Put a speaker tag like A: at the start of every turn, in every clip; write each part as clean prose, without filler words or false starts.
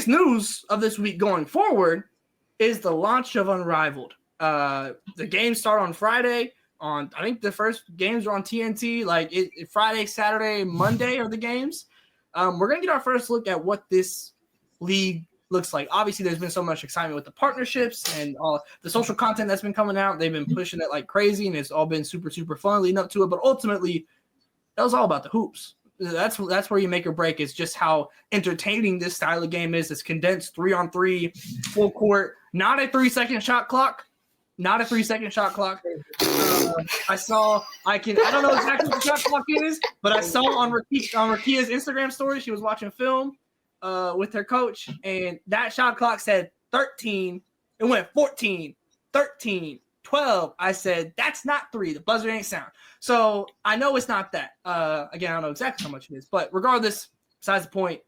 A: biggest news of this week going forward is the launch of Unrivaled. The games start on Friday. I think the first games are on TNT. Like Friday, Saturday, Monday are the games. We're gonna get our first look at what this league looks like. Obviously, there's been so much excitement with the partnerships and all the social content that's been coming out. They've been pushing it like crazy, and it's all been super, super fun leading up to it. But ultimately, that was all about the hoops. That's where you make or break, is just how entertaining this style of game is. It's condensed 3-on-3, full court, not a 3-second shot clock. Not a 3-second shot clock. I don't know exactly what the shot clock is, but I saw on Rakia's Instagram story, she was watching film with her coach, and that shot clock said 13. It went 14, 13, 12. I said, that's not 3. The buzzer ain't sound. So I know it's not that. Again, I don't know exactly how much it is, but regardless, besides the point,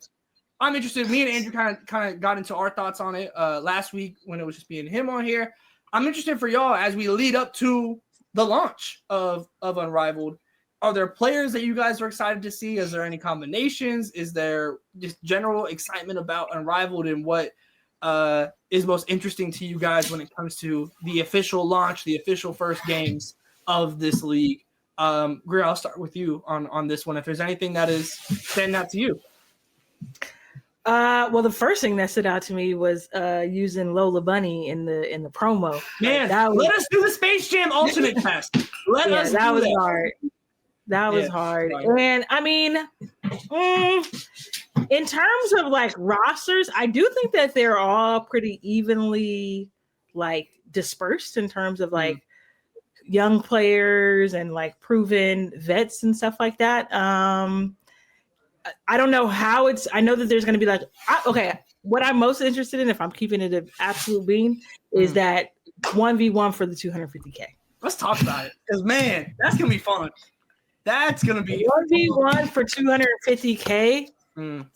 A: I'm interested. Me and Andrew kind of got into our thoughts on it last week when it was just me and him on here. I'm interested for y'all as we lead up to the launch of Unrivaled. Are there players that you guys are excited to see? Is there any combinations? Is there just general excitement about Unrivaled and what is most interesting to you guys when it comes to the official launch, the official first games of this league? Greer, I'll start with you on this one. If there's anything that is standing out to you.
B: Well, the first thing that stood out to me was using Lola Bunny in the promo.
A: Man, let us do the Space Jam Ultimate Test.
B: That was hard. That was hard. And I mean, in terms of like rosters, I do think that they're all pretty evenly like dispersed in terms of like young players and like proven vets and stuff like that. I don't know how I know that there's going to be like, what I'm most interested in, if I'm keeping it an absolute beam, is that 1v1 for the 250K.
A: Let's talk about it. Because, man, that's going to be fun. That's going to be
B: 1v1 for 250K.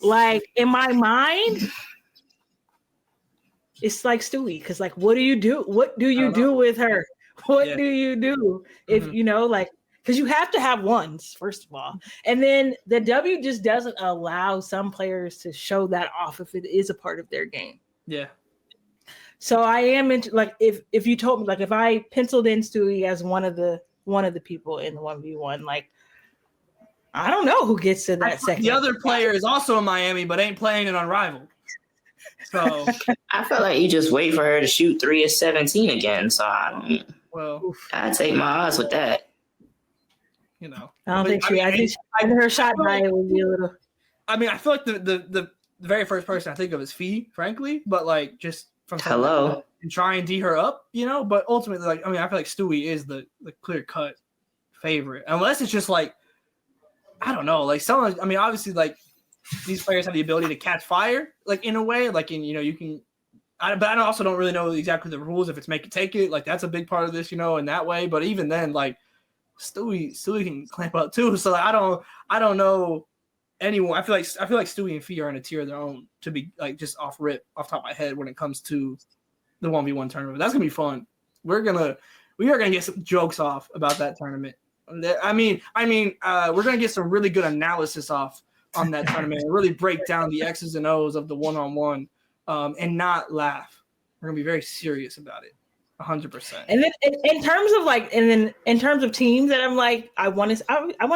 B: Like, in my mind, it's like Stewie. Because, like, what do you do? What do you do with her? What do you do? If, you know, like, because you have to have ones, first of all. And then the W just doesn't allow some players to show that off if it is a part of their game.
A: Yeah.
B: So I am into, like, if you told me, like, if I penciled in Stewie as one of the people in the 1v1, like, I don't know who gets to that second.
A: The other player is also in Miami, but ain't playing it Unrivaled. So
C: I feel like you just wait for her to shoot 3 of 17 again. So I'd take my odds with that.
A: You know,
B: I think her shot diet would be a little.
A: I mean, I feel like the very first person I think of is Fee, frankly, but like just from and try and D her up, you know. But ultimately, like, I mean, I feel like Stewie is the clear cut favorite, unless it's just like, I don't know, like someone. I mean, obviously, like these players have the ability to catch fire, like in a way, like you know, you can. But I also don't really know exactly the rules. If it's make it take it, like that's a big part of this, you know, in that way. But even then, like. Stewie can clamp up too, so like, I don't know anyone. I feel like Stewie and Fee are in a tier of their own to be like just off top of my head when it comes to the 1v1 tournament. That's gonna be fun. We are gonna get some jokes off about that tournament. I mean, we're gonna get some really good analysis off on that tournament and really break down the X's and O's of the 1-on-1 and not laugh. We're gonna be very serious about it. 100%.
B: And then in terms of teams that I'm like, I want to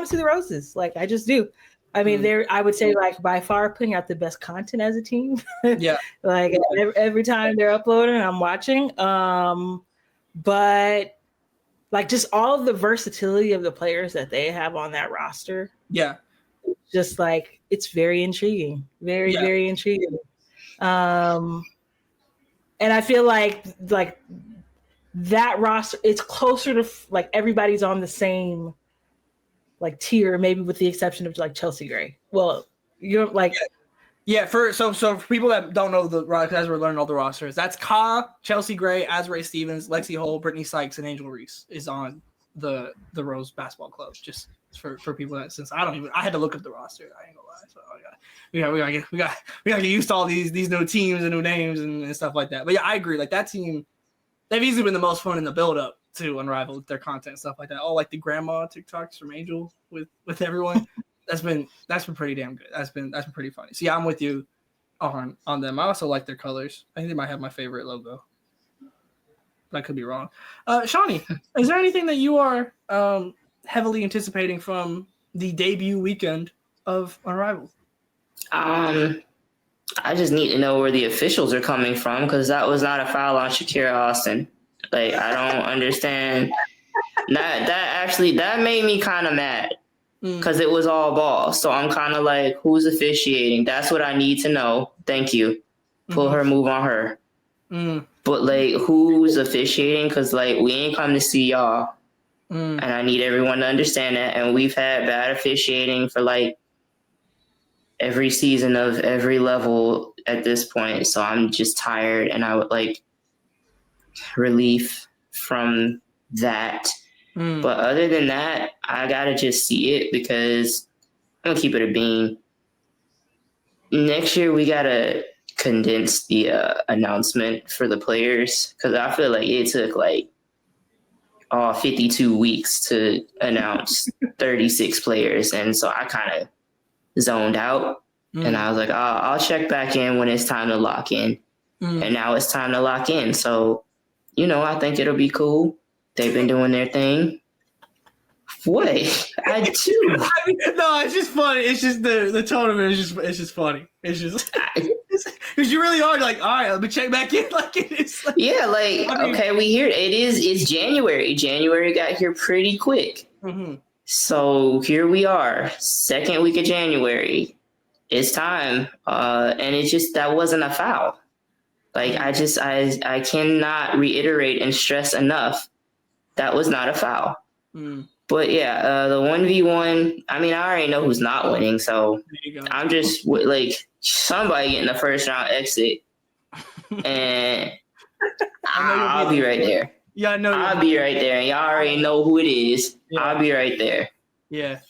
B: see the Roses. Like I just do. I mean, I would say like by far putting out the best content as a team.
A: Yeah.
B: Like every time they're uploading, I'm watching. But like just all of the versatility of the players that they have on that roster.
A: Yeah.
B: Just like it's very intriguing. Very, very intriguing. And I feel like that roster, it's closer to like everybody's on the same like tier, maybe with the exception of like Chelsea Gray. Well, you're like
A: for people that don't know the roster, as we're learning all the rosters, that's Ka, Chelsea Gray, Azrae Stevens, Lexi Hull, Brittany Sykes, and Angel Reese is on the Rose Basketball Club. Just for people that, since I had to look up the roster. I ain't gonna lie, so we gotta get used to all these new teams and new names and stuff like that. But yeah, I agree. Like that team. They've easily been the most fun in the build-up to Unrivaled, their content, stuff like that. Oh, like the grandma TikToks from Angel with everyone. That's been pretty damn good. That's been pretty funny. So yeah, I'm with you. on them. I also like their colors. I think they might have my favorite logo. But I could be wrong. Shawnee, is there anything that you are heavily anticipating from the debut weekend of Unrivaled?
C: I just need to know where the officials are coming from because that was not a foul on Shakira Austin. Like, I don't understand. That made me kind of mad because it was all ball. So I'm kind of like, who's officiating? That's what I need to know. Thank you. Pull her, move on her. But, like, who's officiating? Because, like, we ain't come to see y'all. And I need everyone to understand that. And we've had bad officiating for, like, every season of every level at this point. So I'm just tired and I would like relief from that. But other than that, I gotta just see it because I'm gonna keep it a bean. Next year we gotta condense the announcement for the players because I feel like it took like 52 weeks to announce 36 players. And so I kind of zoned out and I was like, I'll check back in when it's time to lock in. And now it's time to lock in. So, I think it'll be cool. They've been doing their thing. What? I do.
A: No, it's just funny. It's just the tone of it is just funny. It's just because you really are like, all right, let me check back in. Like it is. Like,
C: yeah, like okay, we hear it's January. January got here pretty quick. So here we are, second week of January. It's time. And it's just, that wasn't a foul. Like, I cannot reiterate and stress enough. That was not a foul. But yeah, the 1v1, I mean, I already know who's not winning. So I'm just like, somebody getting the first round exit. And I'll be right there.
A: Yeah, I know.
C: I'll be right there. And y'all already know who it is. Yeah. I'll be right there.
A: Yeah.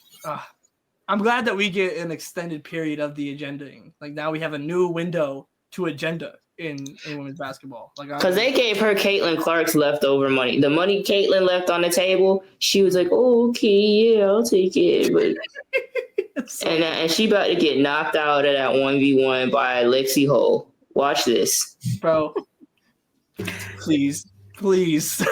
A: I'm glad that we get an extended period of the agendaing. Like now we have a new window to agenda in women's basketball. Like
C: because they gave her Caitlin Clark's leftover money. The money Caitlin left on the table, she was like, "Oh, okay, yeah, I'll take it." But and she about to get knocked out of that 1v1 by Lexi Hull. Watch this,
A: bro. Please.
C: Lexi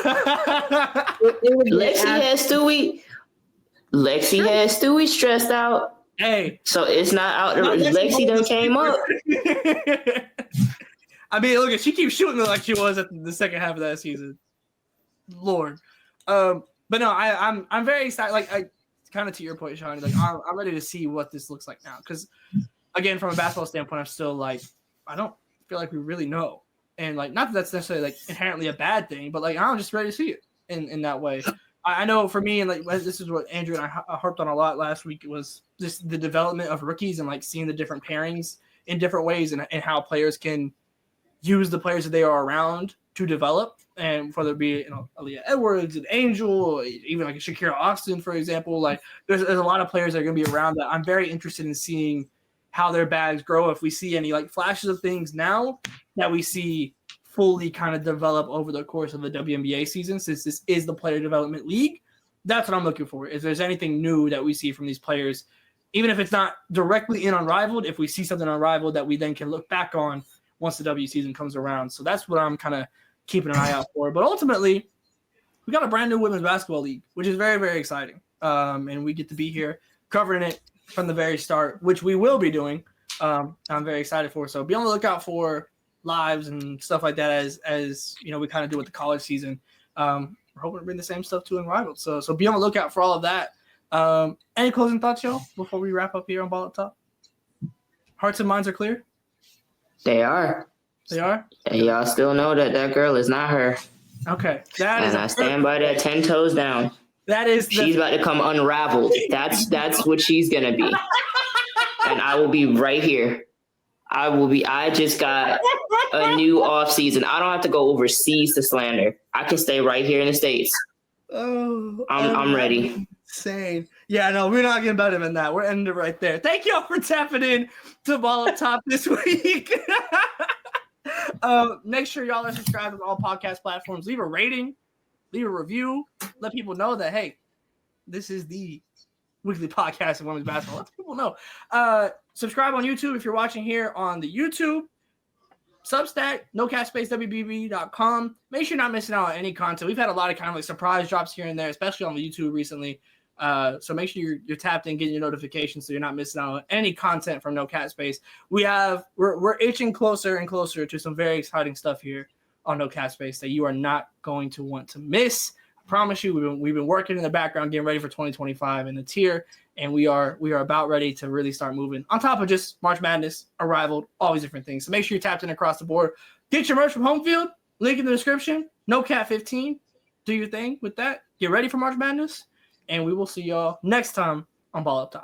C: has Stewie stressed out.
A: Hey.
C: So it's not out there. Lexi done came up.
A: I mean, look, she keeps shooting like she was at the second half of that season. Lord. But no, I'm very excited. Like, I kind of to your point, Shawnee, like I'm ready to see what this looks like now. Because again, from a basketball standpoint, I'm still like, I don't feel like we really know. And like, not that that's necessarily like inherently a bad thing, but like I'm just ready to see it in that way. I know for me, and like this is what Andrew and I harped on a lot last week, was just the development of rookies and like seeing the different pairings in different ways and how players can use the players that they are around to develop. And whether it be Aaliyah Edwards, an Angel, or even like a Shakira Austin, for example, like there's a lot of players that are going to be around that I'm very interested in seeing how their bags grow. If we see any like flashes of things now that we see fully kind of develop over the course of the WNBA season, since this is the player development league, that's what I'm looking for. If there's anything new that we see from these players, even if it's not directly in Unrivaled, if we see something Unrivaled that we then can look back on once the W season comes around. So that's what I'm kind of keeping an eye out for. But ultimately, we got a brand new women's basketball league, which is very, very exciting. And we get to be here covering it from the very start, which we will be doing. I'm very excited for. So be on the lookout for lives and stuff like that as we kind of do with the college season. We're hoping to bring the same stuff to Unrivaled. So be on the lookout for all of that. Any closing thoughts, y'all, before we wrap up here on Ball Up Top? Hearts and minds are clear?
C: They are.
A: They are?
C: And y'all still know that girl is not her.
A: Okay.
C: I stand by that 10 toes down. She's about to come unraveled. That's what she's gonna be. And I will be right here. I just got a new off season. I don't have to go overseas to slander. I can stay right here in the States.
A: Oh,
C: I'm ready.
A: Insane. Yeah, no, we're not getting better than that. We're ending it right there. Thank y'all for tapping in to Ball Up Top this week. Make sure y'all are subscribed to all podcast platforms. Leave a rating, leave a review. Let people know that, hey, this is the weekly podcast of women's basketball. Let people know. Subscribe on YouTube if you're watching here on the YouTube. Substack, nocatspacewbb.com. Make sure you're not missing out on any content. We've had a lot of kind of like surprise drops here and there, especially on the YouTube recently. So make sure you're tapped in, getting your notifications so you're not missing out on any content from No Cat Space. We're itching closer and closer to some very exciting stuff here on No Cat Space that you are not going to want to miss. I promise you, we've been working in the background, getting ready for 2025 in the tier, and we are about ready to really start moving. On top of just March Madness, Unrivaled, all these different things. So make sure you're tapped in across the board. Get your merch from Homefield. Link in the description. No Cat 15. Do your thing with that. Get ready for March Madness. And we will see y'all next time on Ball Up Top.